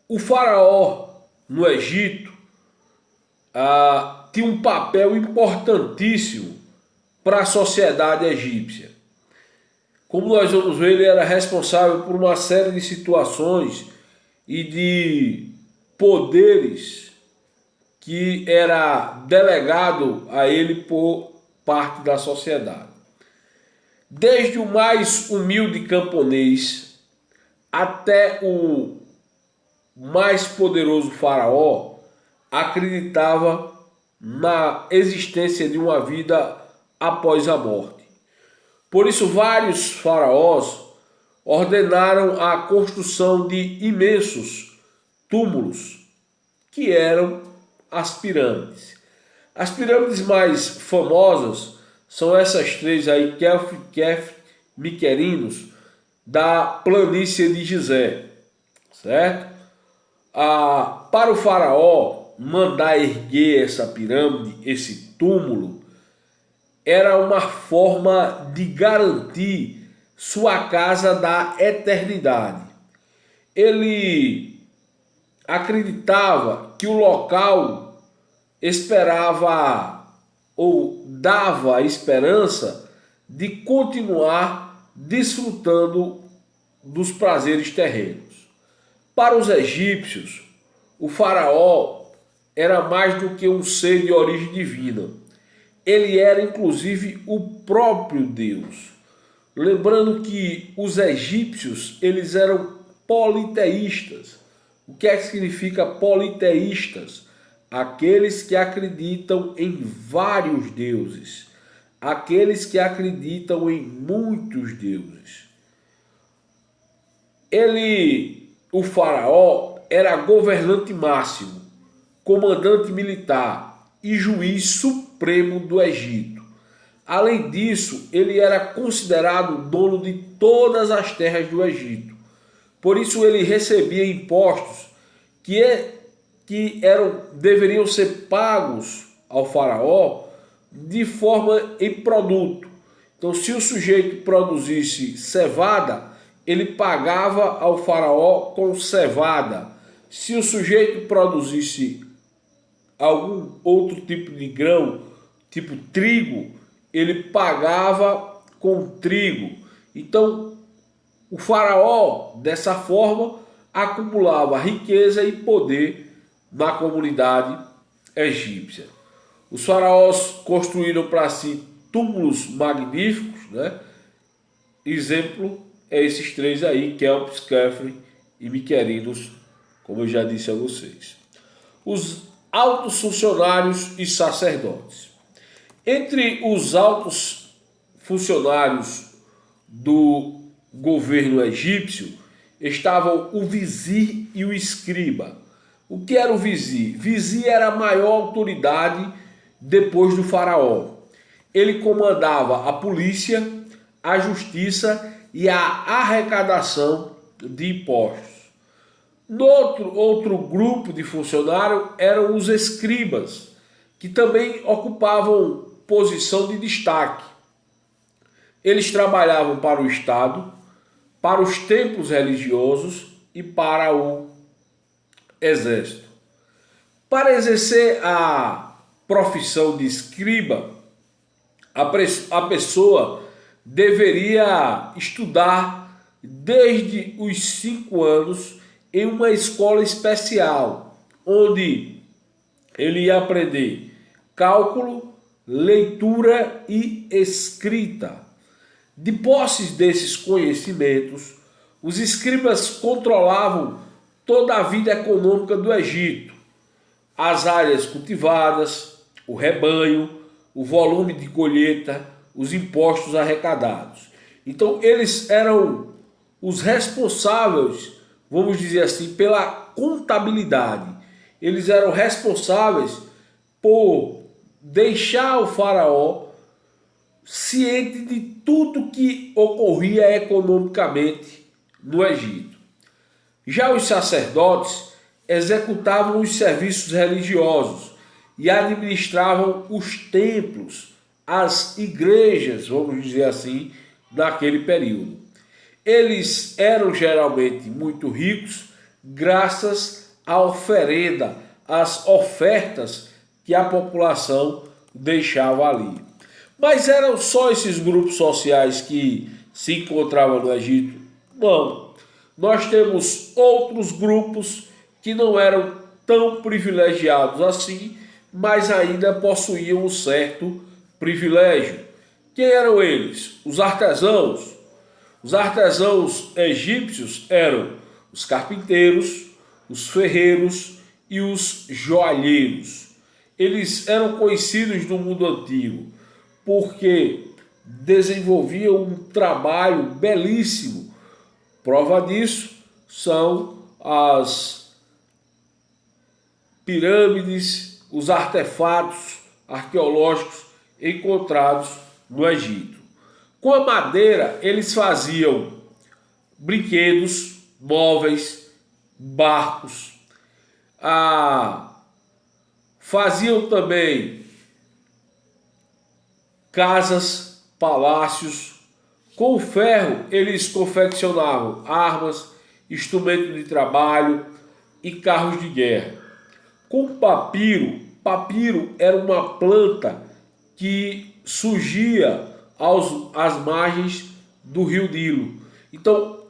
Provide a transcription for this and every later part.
O faraó no Egito tinha um papel importantíssimo para a sociedade egípcia. Como nós vamos ver, ele era responsável por uma série de situações e de poderes que era delegado a ele por parte da sociedade. Desde o mais humilde camponês até o mais poderoso faraó acreditava na existência de uma vida após a morte. Por isso, vários faraós ordenaram a construção de imensos túmulos, que eram as pirâmides. As pirâmides mais famosas são essas três aí, Khéops, Khafre, Miquerinos, da planície de Gizé, certo? Para o faraó mandar erguer essa pirâmide, esse túmulo, era uma forma de garantir sua casa da eternidade. Ele acreditava que o local esperava ou dava a esperança de continuar desfrutando dos prazeres terrenos. Para os egípcios, o faraó era mais do que um ser de origem divina. Ele era inclusive o próprio Deus. Lembrando que os egípcios, eles eram politeístas. O que é que significa politeístas? Aqueles que acreditam em vários deuses. Aqueles que acreditam em muitos deuses. O faraó, era governante máximo, comandante militar e juiz supremo do Egito. Além disso, ele era considerado dono de todas as terras do Egito. Por isso ele recebia impostos deveriam ser pagos ao faraó de forma em produto. Então, se o sujeito produzisse cevada, ele pagava ao faraó com cevada. Se o sujeito produzisse algum outro tipo de grão, tipo trigo, ele pagava com trigo. Então, o faraó, dessa forma, acumulava riqueza e poder na comunidade egípcia. Os faraós construíram para si túmulos magníficos, né? Exemplo é esses três aí, Khéops, Khafre e Miquerinos, como eu já disse a vocês. Os altos funcionários e sacerdotes. Entre os altos funcionários do governo egípcio estavam o vizir e o escriba. O que era o vizir? Vizir era a maior autoridade depois do faraó. Ele comandava a polícia, a justiça e a arrecadação de impostos. Outro grupo de funcionários eram os escribas, que também ocupavam posição de destaque. Eles trabalhavam para o Estado, para os templos religiosos e para o exército. Para exercer a profissão de escriba, a pessoa deveria estudar desde os 5 anos em uma escola especial, onde ele ia aprender cálculo, leitura e escrita. De posse desses conhecimentos, os escribas controlavam toda a vida econômica do Egito, as áreas cultivadas, o rebanho, o volume de colheita, os impostos arrecadados. Então eles eram os responsáveis, vamos dizer assim, pela contabilidade. Eles eram responsáveis por deixar o faraó ciente de tudo que ocorria economicamente no Egito. Já os sacerdotes executavam os serviços religiosos e administravam os templos, as igrejas, vamos dizer assim, naquele período. Eles eram geralmente muito ricos, graças à oferenda, às ofertas que a população deixava ali. Mas eram só esses grupos sociais que se encontravam no Egito? Não. Nós temos outros grupos que não eram tão privilegiados assim, mas ainda possuíam um certo privilégio. Quem eram eles? Os artesãos. Os artesãos egípcios eram os carpinteiros, os ferreiros e os joalheiros. Eles eram conhecidos no mundo antigo porque desenvolviam um trabalho belíssimo. Prova disso são as pirâmides, os artefatos arqueológicos encontrados no Egito. Com a madeira, eles faziam brinquedos, móveis, barcos. Faziam também casas, palácios. Com o ferro, eles confeccionavam armas, instrumentos de trabalho e carros de guerra. Com o papiro, papiro era uma planta que surgia às margens do rio Nilo. Então,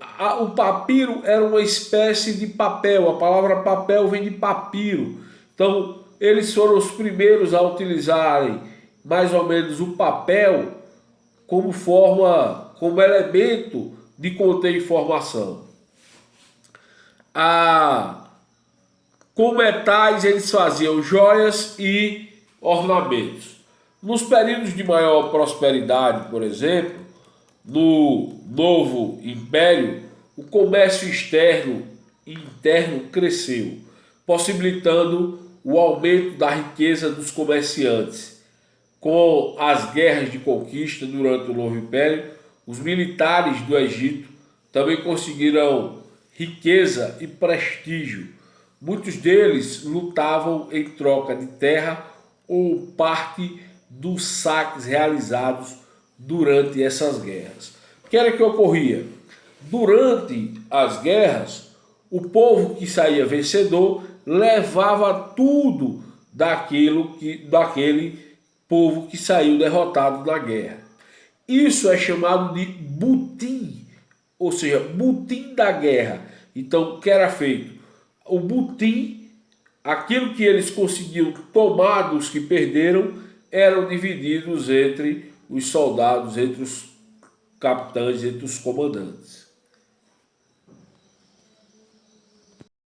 o papiro era uma espécie de papel. A palavra papel vem de papiro. Então, eles foram os primeiros a utilizarem mais ou menos o papel como forma, como elemento de conter informação. Com metais eles faziam joias e ornamentos. Nos períodos de maior prosperidade, por exemplo, no Novo Império, o comércio externo e interno cresceu, possibilitando o aumento da riqueza dos comerciantes. Com as guerras de conquista durante o Novo Império, os militares do Egito também conseguiram riqueza e prestígio. Muitos deles lutavam em troca de terra ou parte dos saques realizados durante essas guerras. O que era que ocorria? Durante as guerras, o povo que saía vencedor levava tudo daquele povo que saiu derrotado na guerra. Isso é chamado de butim, ou seja, butim da guerra. Então, o que era feito? O butim, aquilo que eles conseguiam tomar dos que perderam, eram divididos entre os soldados, entre os capitães, entre os comandantes.